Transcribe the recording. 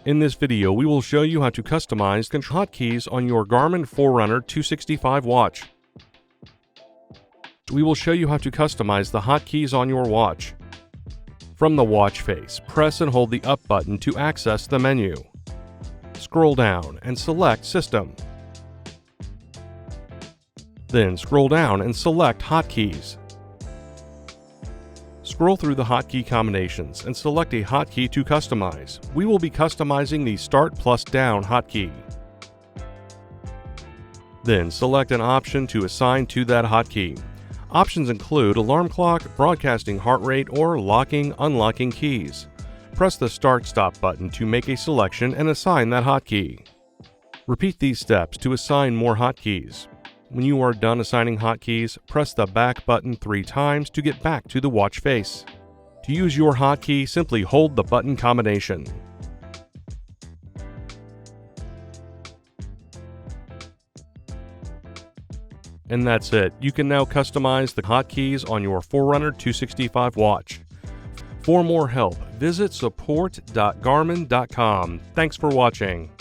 In this video, we will show you how to customize control hotkeys on your Garmin Foreunner 265 watch. We will show you how to customize the hotkeys on your watch. From the watch face, press and hold the up button to access the menu. Scroll down and select System. Then scroll down and select Hotkeys. Scroll through the hotkey combinations and select a hotkey to customize. We will be customizing the Start plus Down hotkey. Then select an option to assign to that hotkey. Options include alarm clock, broadcasting heart rate, or locking, unlocking keys. Press the Start/Stop button to make a selection and assign that hotkey. Repeat these steps to assign more hotkeys. When you are done assigning hotkeys, press the back button 3 times to get back to the watch face. To use your hotkey, simply hold the button combination. And that's it. You can now customize the hotkeys on your Foreunner 265 watch. For more help, visit support.garmin.com. Thanks for watching.